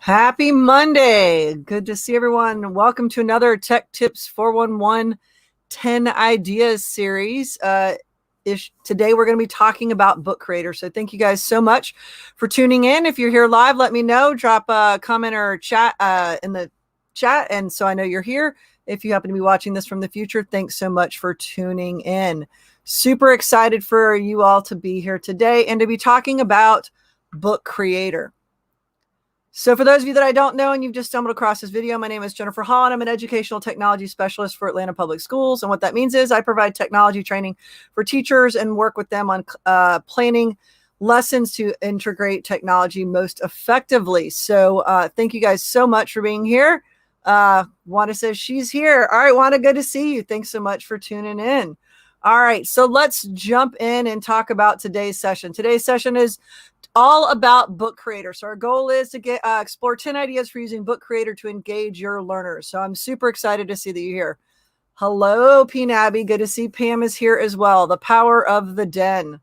Happy Monday. Good to see everyone. Welcome to another Tech Tips 411 10 Ideas series. Today we're going to be talking about book creators. So thank you guys so much for tuning in. If you're here live, let me know. Drop a comment or chat in the chat, and so I know you're here. If you happen to be watching this from the future, thanks so much for tuning in. Super excited for you all to be here today and to be talking about book creator. So for those of you that I don't know and you've just stumbled across this video, my name is Jennifer Hall and I'm an educational technology specialist for Atlanta Public Schools. And what that means is I provide technology training for teachers and work with them on planning lessons to integrate technology most effectively. So thank you guys so much for being here. Wanda says she's here. All right, Wanda, good to see you. Thanks so much for tuning in. All right, so let's jump in and talk about today's session. Today's session is all about book creator. So our goal is to explore 10 ideas for using book creator to engage your learners. So I'm super excited to see that you're here. Hello, P. Nabby. Good to see Pam is here as well. The power of the den.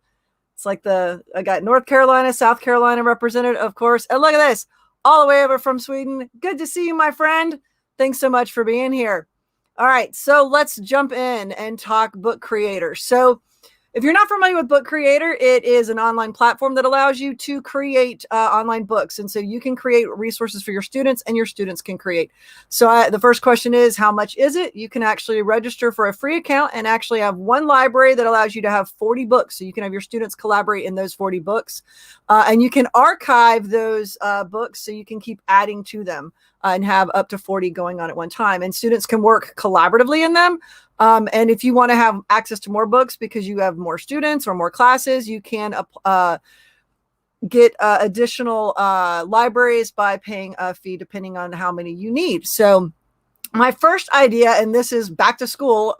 It's like I got North Carolina, South Carolina represented, of course. And look at this, all the way over from Sweden. Good to see you, my friend. Thanks so much for being here. All right, so let's jump in and talk book creator. So if you're not familiar with Book Creator, it is an online platform that allows you to create online books. And so you can create resources for your students and your students can create. So the first question is, how much is it? You can actually register for a free account and actually have one library that allows you to have 40 books. So you can have your students collaborate in those 40 books. And you can archive those books so you can keep adding to them and have up to 40 going on at one time. And students can work collaboratively in them. And if you want to have access to more books because you have more students or more classes, you can get additional libraries by paying a fee depending on how many you need. So my first idea, and this is back to school,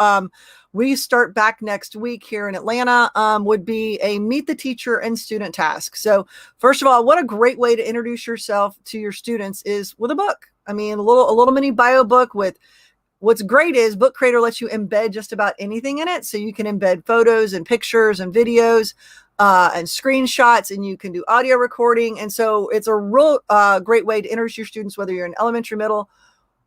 we start back next week here in Atlanta, would be a meet the teacher and student task. So first of all, what a great way to introduce yourself to your students is with a book. I mean, a little mini bio book with. What's great is Book Creator lets you embed just about anything in it. So you can embed photos and pictures and videos and screenshots, and you can do audio recording. And so it's a real great way to introduce your students, whether you're in elementary, middle,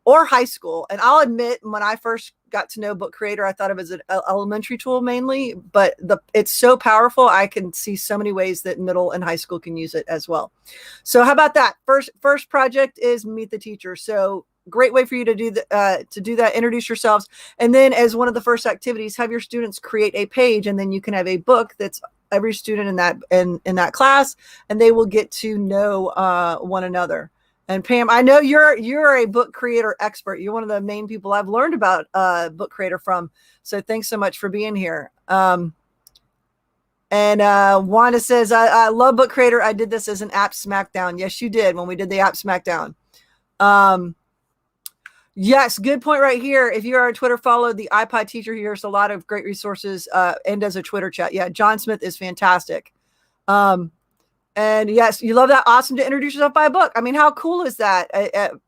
or high school. And I'll admit, when I first got to know Book Creator, I thought of it as an elementary tool mainly, but it's so powerful. I can see so many ways that middle and high school can use it as well. So how about that? First project is Meet the Teacher. So great way for you to do that, introduce yourselves. And then as one of the first activities, have your students create a page, and then you can have a book that's every student in that class, and they will get to know one another. And Pam, I know you're a book creator expert. You're one of the main people I've learned about book creator from. So thanks so much for being here. And Wanda says, I love Book Creator. I did this as an app smackdown. Yes, you did when we did the app smackdown. Yes, good point right here. If you are a Twitter follow, the iPod teacher, here's a lot of great resources and does a Twitter chat. Yeah, John Smith is fantastic. And yes, you love that. Awesome to introduce yourself by a book. I mean, how cool is that?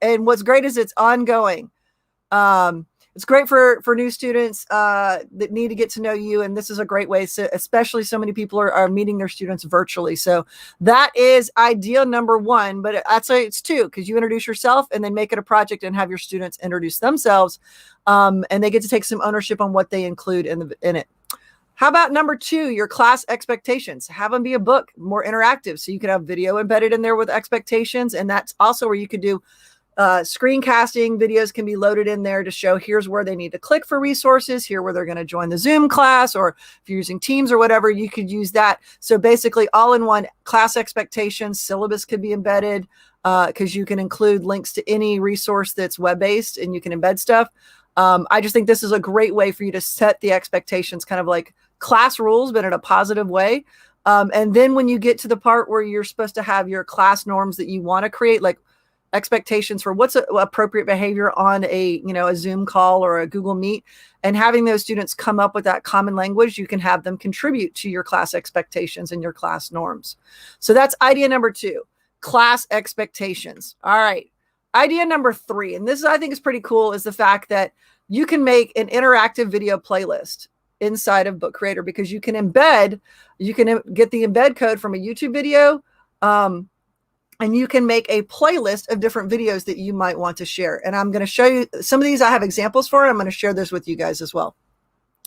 And what's great is it's ongoing. It's great for new students that need to get to know you. And this is a great way, especially so many people are meeting their students virtually. So that is idea number one, but I'd say it's two, because you introduce yourself and then make it a project and have your students introduce themselves. And they get to take some ownership on what they include in it. How about number two, your class expectations? Have them be a book, more interactive. So you can have video embedded in there with expectations. And that's also where you could do screencasting. Videos can be loaded in there to show here's where they need to click for resources, here where they're going to join the Zoom class, or if you're using Teams or whatever, you could use that. So basically all in one, class expectations, syllabus could be embedded because you can include links to any resource that's web-based and you can embed stuff. I just think this is a great way for you to set the expectations, kind of like class rules, but in a positive way. And then when you get to the part where you're supposed to have your class norms that you want to create, like expectations for what's appropriate behavior on a Zoom call or a Google Meet, and having those students come up with that common language, you can have them contribute to your class expectations and your class norms. So that's idea number two, class expectations. All right. Idea number three, and this I think is pretty cool, is the fact that you can make an interactive video playlist inside of Book Creator, because you can get the embed code from a YouTube video, and you can make a playlist of different videos that you might want to share. And I'm going to show you some of these. I have examples for it. I'm going to share this with you guys as well.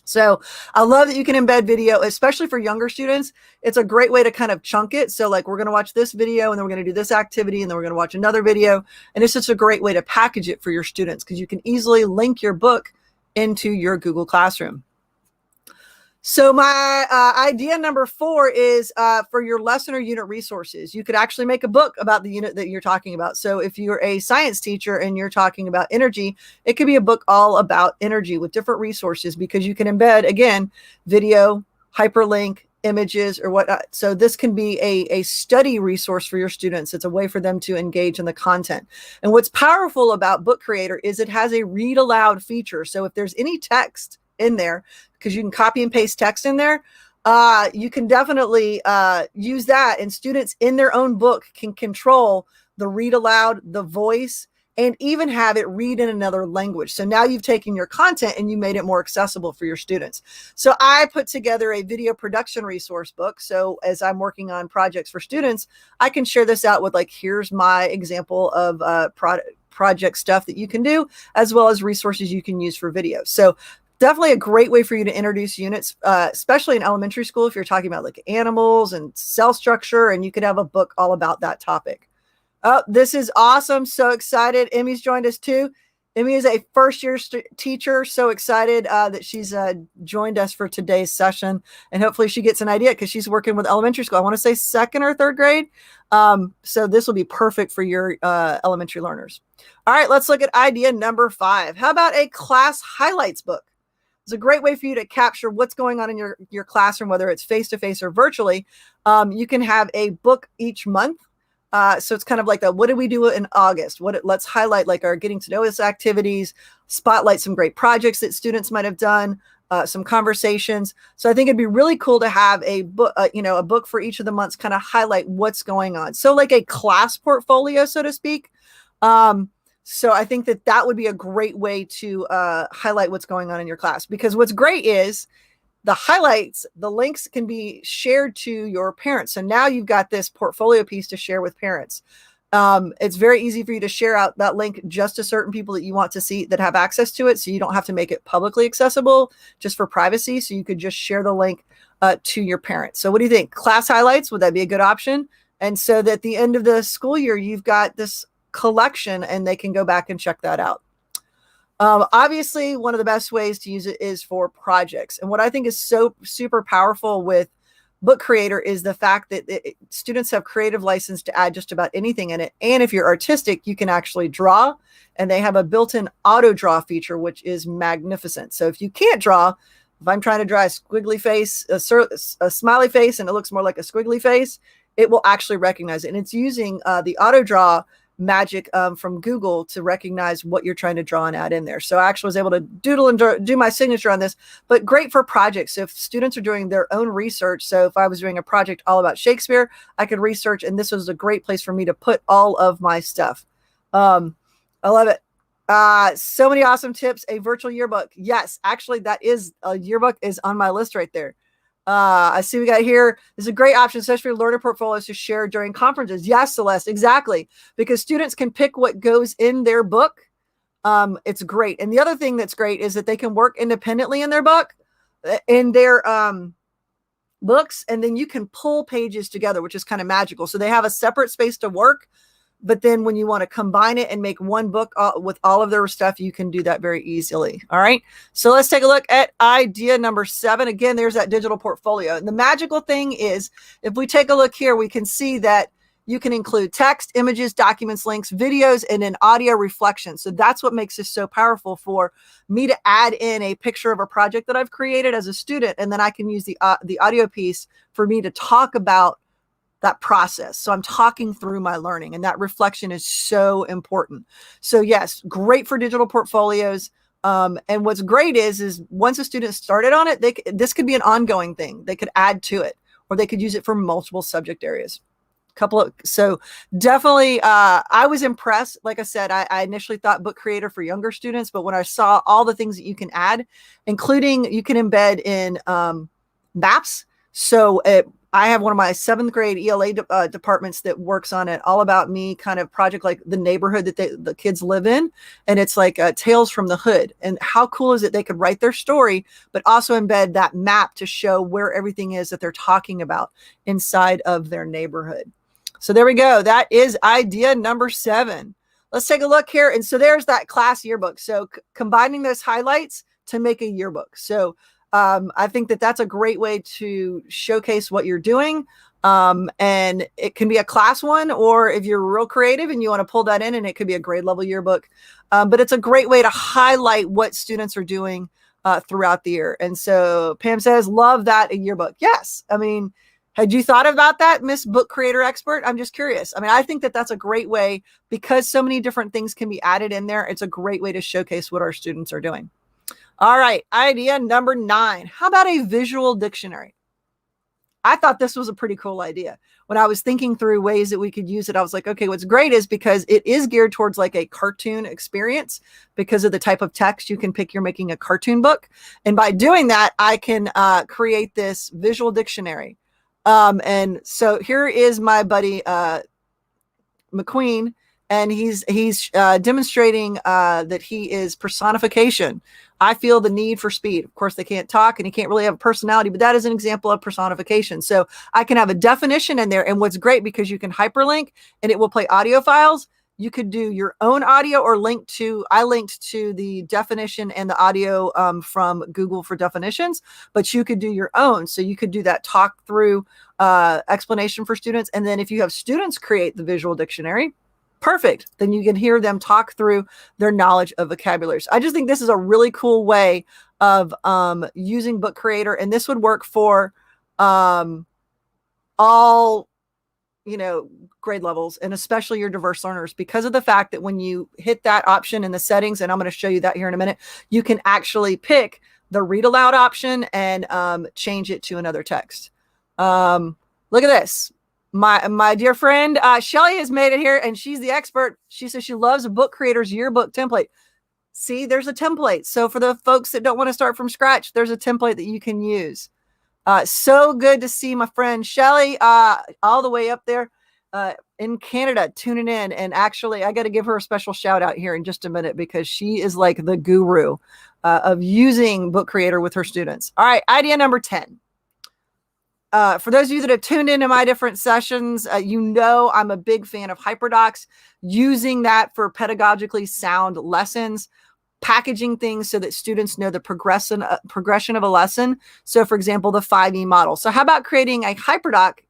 So I love that you can embed video, especially for younger students. It's a great way to kind of chunk it. So like, we're going to watch this video, and then we're going to do this activity, and then we're going to watch another video. And it's just a great way to package it for your students, because you can easily link your book into your Google Classroom. So my idea number 4 is for your lesson or unit resources. You could actually make a book about the unit that you're talking about. So if you're a science teacher and you're talking about energy, it could be a book all about energy with different resources, because you can embed, again, video, hyperlink, images, or whatnot. So this can be a study resource for your students. It's a way for them to engage in the content. And what's powerful about Book Creator is it has a read aloud feature. So if there's any text in there, because you can copy and paste text in there, you can definitely use that, and students in their own book can control the read aloud, the voice, and even have it read in another language. So now you've taken your content and you made it more accessible for your students. So I put together a video production resource book. So as I'm working on projects for students, I can share this out with, like, here's my example of project stuff that you can do, as well as resources you can use for video. So definitely a great way for you to introduce units, especially in elementary school, if you're talking about like animals and cell structure, and you could have a book all about that topic. Oh, this is awesome. So excited. Emmy's joined us too. Emmy is a first-year teacher. So excited that she's joined us for today's session. And hopefully she gets an idea, because she's working with elementary school. I want to say 2nd or 3rd grade. So this will be perfect for your elementary learners. All right, let's look at idea number 5. How about a class highlights book? It's a great way for you to capture what's going on in your classroom, whether it's face-to-face or virtually. You can have a book each month. So it's kind of like what did we do in August? Let's highlight like our getting to know us activities, spotlight some great projects that students might have done, some conversations. So I think it'd be really cool to have a book, a book for each of the months, kind of highlight what's going on. So like a class portfolio, so to speak. So I think that would be a great way to highlight what's going on in your class, because what's great is the highlights, the links can be shared to your parents. So now you've got this portfolio piece to share with parents. It's very easy for you to share out that link just to certain people that you want to see that have access to it. So you don't have to make it publicly accessible just for privacy. So you could just share the link to your parents. So what do you think? Class highlights, would that be a good option? And so that at the end of the school year, you've got this collection and they can go back and check that out. Obviously, one of the best ways to use it is for projects. And what I think is so super powerful with Book Creator is the fact that students have creative license to add just about anything in it. And if you're artistic, you can actually draw, and they have a built-in auto draw feature, which is magnificent. So if you can't draw, if I'm trying to draw a squiggly face, a smiley face, and it looks more like a squiggly face, it will actually recognize it. And it's using the auto draw magic from Google to recognize what you're trying to draw and add in there. So I actually was able to doodle and do my signature on this, but great for projects. So if students are doing their own research, so if I was doing a project all about Shakespeare, I could research, and this was a great place for me to put all of my stuff. I love it. So many awesome tips. A virtual yearbook. Yes, actually that is a yearbook is on my list right there. I see we got here. This is a great option, especially for learner portfolios to share during conferences. Yes, Celeste, exactly. Because students can pick what goes in their book. It's great. And the other thing that's great is that they can work independently in their book, in their books, and then you can pull pages together, which is kind of magical. So they have a separate space to work, but then when you want to combine it and make one book with all of their stuff, you can do that very easily. All right. So let's take a look at idea number 7. Again, there's that digital portfolio. And the magical thing is, if we take a look here, we can see that you can include text, images, documents, links, videos, and an audio reflection. So that's what makes this so powerful for me to add in a picture of a project that I've created as a student. And then I can use the audio piece for me to talk about that process. So I'm talking through my learning, and that reflection is so important. So yes, great for digital portfolios. And what's great is once a student started on it, this could be an ongoing thing. They could add to it, or they could use it for multiple subject areas. So definitely, I was impressed. Like I said, I initially thought Book Creator for younger students, but when I saw all the things that you can add, including you can embed in maps. So I have one of my 7th grade ELA departments that works on it, all about me kind of project, like the neighborhood that the kids live in. And it's like Tales from the Hood. And how cool is it? They could write their story, but also embed that map to show where everything is that they're talking about inside of their neighborhood. So there we go. That is idea number 7. Let's take a look here. And so there's that class yearbook. So combining those highlights to make a yearbook. So I think that that's a great way to showcase what you're doing. And it can be a class one, or if you're real creative and you want to pull that in, and it could be a grade level yearbook. But it's a great way to highlight what students are doing throughout the year. And so Pam says, love that a yearbook. Yes. I mean, had you thought about that, Miss Book Creator Expert? I'm just curious. I mean, I think that that's a great way, because so many different things can be added in there. It's a great way to showcase what our students are doing. All right, idea number 9. How about a visual dictionary? I thought this was a pretty cool idea. When I was thinking through ways that we could use it, I was like, okay, what's great is because it is geared towards like a cartoon experience because of the type of text you can pick. You're making a cartoon book. And by doing that, I can create this visual dictionary. And so here is my buddy McQueen, and he's demonstrating that he is personification. I feel the need for speed. Of course, they can't talk and he can't really have a personality, but that is an example of personification. So I can have a definition in there. And what's great, because you can hyperlink and it will play audio files. You could do your own audio or I linked to the definition and the audio from Google for definitions, but you could do your own. So you could do that talk through explanation for students. And then if you have students create the visual dictionary, perfect. Then you can hear them talk through their knowledge of vocabularies. I just think this is a really cool way of using Book Creator. And this would work for all, grade levels, and especially your diverse learners, because of the fact that when you hit that option in the settings, and I'm going to show you that here in a minute, you can actually pick the read aloud option and change it to another text. Look at this. My dear friend, Shelly has made it here, and she's the expert. She says she loves a Book Creator's yearbook template. See, there's a template. So for the folks that don't want to start from scratch, there's a template that you can use. So good to see my friend Shelly all the way up there in Canada tuning in. And actually, I got to give her a special shout out here in just a minute, because she is like the guru of using Book Creator with her students. All right, idea number 10. For those of you that have tuned into my different sessions, I'm a big fan of Hyperdocs, using that for pedagogically sound lessons, packaging things so that students know the progression of a lesson. So for example, the 5E model. So how about creating a Hyperdoc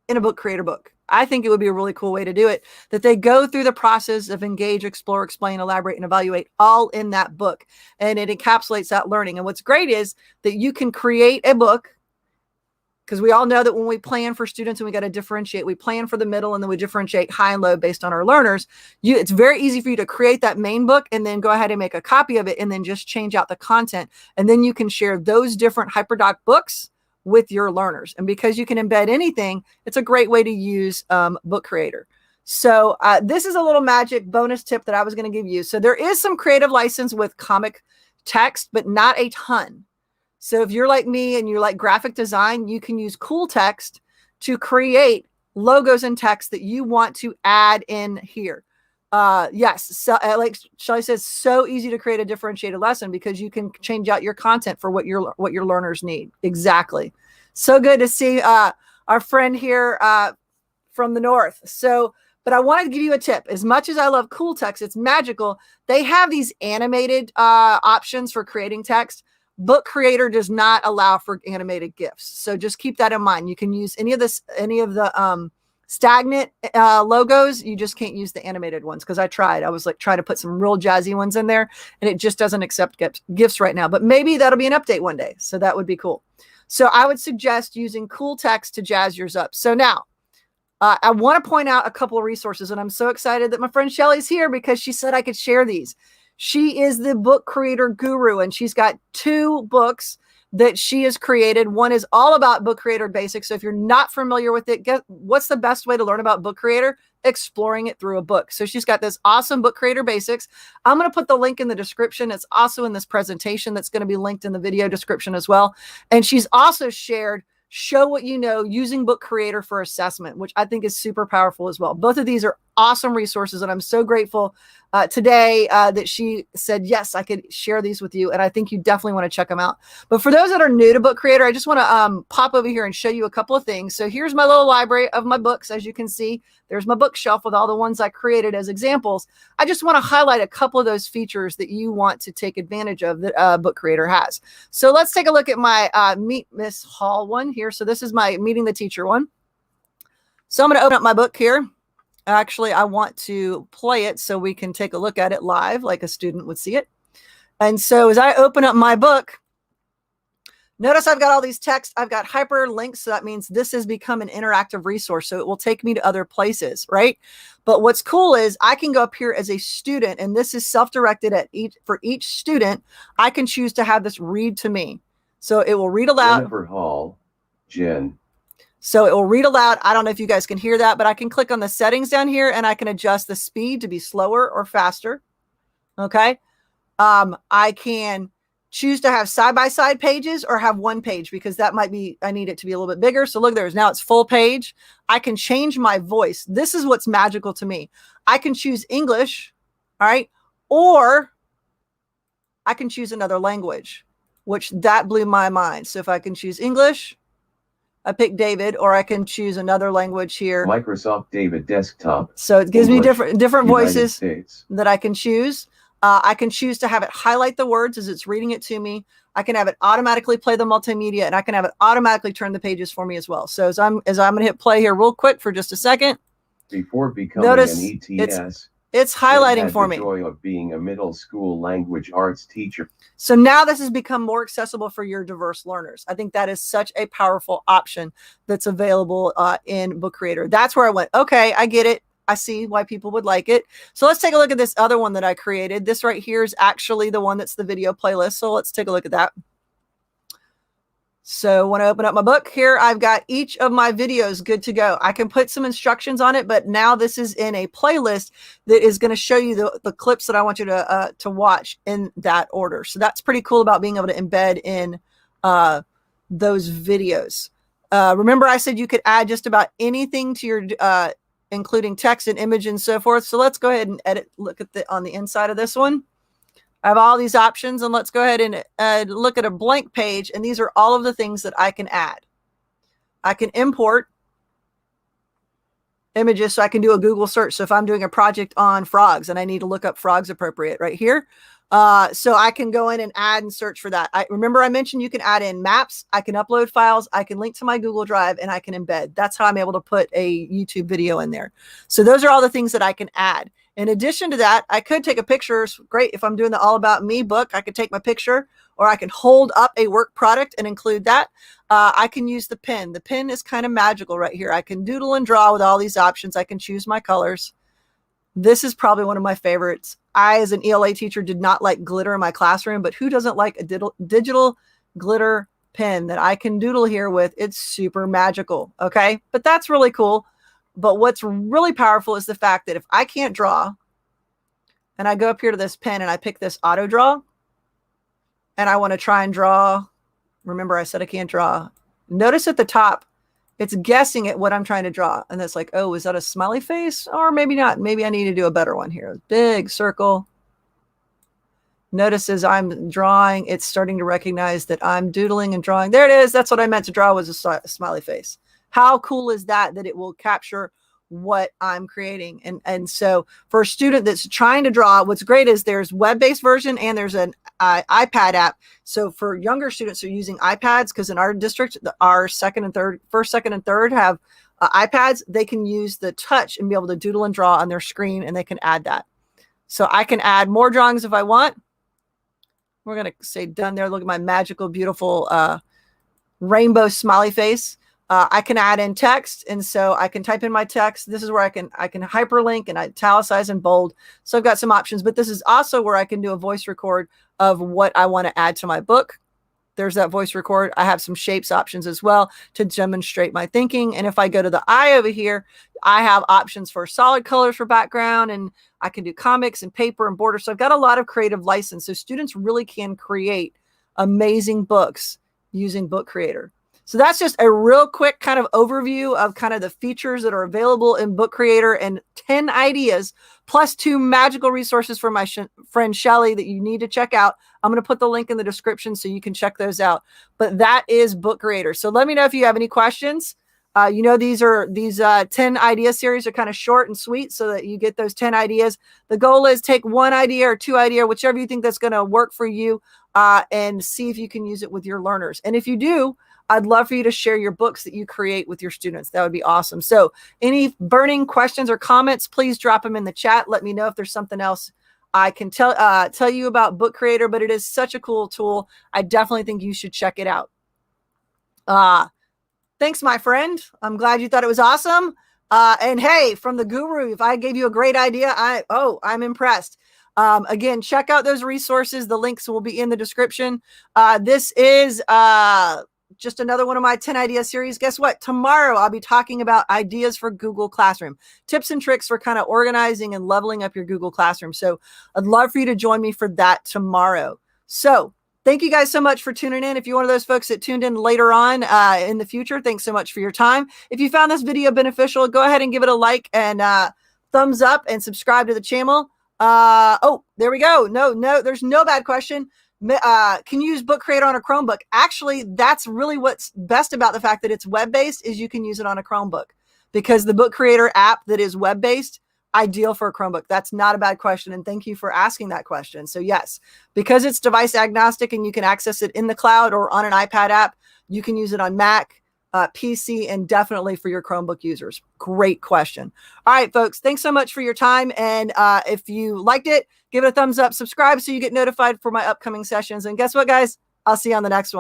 in a Book Creator book? I think it would be a really cool way to do it, that they go through the process of engage, explore, explain, elaborate, and evaluate all in that book. And it encapsulates that learning. And what's great is that you can create a book, because we all know that when we plan for students, and we got to differentiate, we plan for the middle and then we differentiate high and low based on our learners. It's very easy for you to create that main book and then go ahead and make a copy of it and then just change out the content. And then you can share those different Hyperdoc books with your learners. And because you can embed anything, it's a great way to use Book Creator. So this is a little magic bonus tip that I was going to give you. So there is some creative license with comic text, but not a ton. So if you're like me and you like graphic design, you can use cool text to create logos and text that you want to add in here. Yes. So like Shelly says, so easy to create a differentiated lesson because you can change out your content for what your learners need. Exactly. So good to see our friend here from the north. So, but I wanted to give you a tip. As much as I love cool text, it's magical. They have these animated options for creating text. Book Creator does not allow for animated GIFs. So just keep that in mind. You can use any of the stagnant logos. You just can't use the animated ones, because I tried. I was like trying to put some real jazzy ones in there, and it just doesn't accept GIFs right now. But maybe that'll be an update one day. So that would be cool. So I would suggest using cool text to jazz yours up. So now I want to point out a couple of resources, and I'm so excited that my friend Shelly's here because she said I could share these. She is the Book Creator guru, and she's got 2 books that she has created. One is all about Book Creator basics. So if you're not familiar with it, what's the best way to learn about Book Creator? Exploring it through a book. So she's got this awesome Book Creator basics. I'm going to put the link in the description. It's also in this presentation that's going to be linked in the video description as well. And she's also shared show what you know using Book Creator for assessment, which I think is super powerful as well. Both of these are awesome resources, and I'm so grateful today that she said, yes, I could share these with you, and I think you definitely want to check them out. But for those that are new to Book Creator, I just want to pop over here and show you a couple of things. So here's my little library of my books. As you can see, there's my bookshelf with all the ones I created as examples. I just want to highlight a couple of those features that you want to take advantage of that Book Creator has. So let's take a look at my Meet Miss Hall one here. So this is my Meeting the Teacher one. So I'm going to open up my book here. Actually, I want to play it so we can take a look at it live like a student would see it. And so as I open up my book, notice I've got all these texts. I've got hyperlinks. So that means this has become an interactive resource. So it will take me to other places, right? But what's cool is I can go up here as a student, and this is self-directed for each student. I can choose to have this read to me. So it will read aloud. Jennifer Hall, Jen. So it will read aloud. I don't know if you guys can hear that, but I can click on the settings down here and I can adjust the speed to be slower or faster. Okay. I can choose to have side-by-side pages or have one page, because that might be, I need it to be a little bit bigger. So look, now it's full page. I can change my voice. This is what's magical to me. I can choose English. All right. Or I can choose another language, which that blew my mind. So if I can choose English, I pick David, or I can choose another language here. Microsoft David Desktop. So it gives English, me different voices States. that I can choose. I can choose to have it highlight the words as it's reading it to me. I can have it automatically play the multimedia, and I can have it automatically turn the pages for me as well. So as I'm going to hit play here real quick for just a second. Before becoming notice an ETS, it's highlighting for me. The joy of being a middle school language arts teacher. So now this has become more accessible for your diverse learners. I think that is such a powerful option that's available in Book Creator. That's where I went, okay, I get it. I see why people would like it. So let's take a look at this other one that I created. This right here is actually the one that's the video playlist. So let's take a look at that. So when I open up my book here, I've got each of my videos good to go. I can put some instructions on it, but now this is in a playlist that is going to show you the clips that I want you to watch in that order. So that's pretty cool about being able to embed in those videos. Remember I said you could add just about anything to your, including text and image and so forth. So let's go ahead and look at on the inside of this one. I have all these options, and let's go ahead and look at a blank page. And these are all of the things that I can add. I can import images, so I can do a Google search. So if I'm doing a project on frogs and I need to look up frogs appropriate right here. So I can go in and add and search for that. Remember I mentioned you can add in maps. I can upload files. I can link to my Google Drive, and I can embed. That's how I'm able to put a YouTube video in there. So those are all the things that I can add. In addition to that, I could take a picture. It's great if I'm doing the All About Me book. I could take my picture, or I can hold up a work product and include that. I can use the pen. The pen is kind of magical right here. I can doodle and draw with all these options. I can choose my colors. This is probably one of my favorites. I, as an ELA teacher, did not like glitter in my classroom, but who doesn't like a digital glitter pen that I can doodle here with? It's super magical. Okay. But that's really cool. But what's really powerful is the fact that if I can't draw, and I go up here to this pen and I pick this auto draw, and I want to try and draw, remember I said I can't draw. Notice at the top, it's guessing at what I'm trying to draw. And it's like, oh, is that a smiley face? Or maybe not. Maybe I need to do a better one here. Big circle. Notice as I'm drawing, it's starting to recognize that I'm doodling and drawing. There it is. That's what I meant to draw, was a smiley face. How cool is that it will capture what I'm creating? And so for a student that's trying to draw, what's great is there's web-based version and there's an iPad app. So for younger students who are using iPads, because in our district, our first, second, and third have iPads, they can use the touch and be able to doodle and draw on their screen, and they can add that. So I can add more drawings if I want. We're going to say done there. Look at my magical, beautiful rainbow smiley face. I can add in text, and so I can type in my text. This is where I can hyperlink and italicize and bold. So I've got some options, but this is also where I can do a voice record of what I want to add to my book. There's that voice record. I have some shapes options as well to demonstrate my thinking. And if I go to the eye over here, I have options for solid colors for background, and I can do comics and paper and border. So I've got a lot of creative license. So students really can create amazing books using Book Creator. So that's just a real quick kind of overview of kind of the features that are available in Book Creator and 10 ideas plus 2 magical resources for my friend Shelly that you need to check out. I'm going to put the link in the description so you can check those out. But that is Book Creator. So let me know if you have any questions. These 10 idea series are kind of short and sweet so that you get those 10 ideas. The goal is take 1 idea or 2 idea, whichever you think that's going to work for you, and see if you can use it with your learners. And if you do, I'd love for you to share your books that you create with your students. That would be awesome. So any burning questions or comments, please drop them in the chat. Let me know if there's something else I can tell you about Book Creator, but it is such a cool tool. I definitely think you should check it out. Thanks, my friend. I'm glad you thought it was awesome. And hey, from the guru, if I gave you a great idea, I'm impressed. Again, check out those resources. The links will be in the description. This is just another one of my 10 idea series. Guess what? Tomorrow I'll be talking about ideas for Google Classroom, tips and tricks for kind of organizing and leveling up your Google Classroom. So I'd love for you to join me for that tomorrow. So thank you guys so much for tuning in. If you're one of those folks that tuned in later on in the future, thanks so much for your time. If you found this video beneficial, go ahead and give it a like and thumbs up and subscribe to the channel. There we go. No, there's no bad question. Can you use Book Creator on a Chromebook? Actually, that's really what's best about the fact that it's web-based is you can use it on a Chromebook because the Book Creator app that is web-based, ideal for a Chromebook. That's not a bad question. And thank you for asking that question. So yes, because it's device agnostic and you can access it in the cloud or on an iPad app, you can use it on Mac, PC, and definitely for your Chromebook users. Great question. All right, folks, thanks so much for your time. And if you liked it, give it a thumbs up, subscribe so you get notified for my upcoming sessions. And guess what, guys? I'll see you on the next one.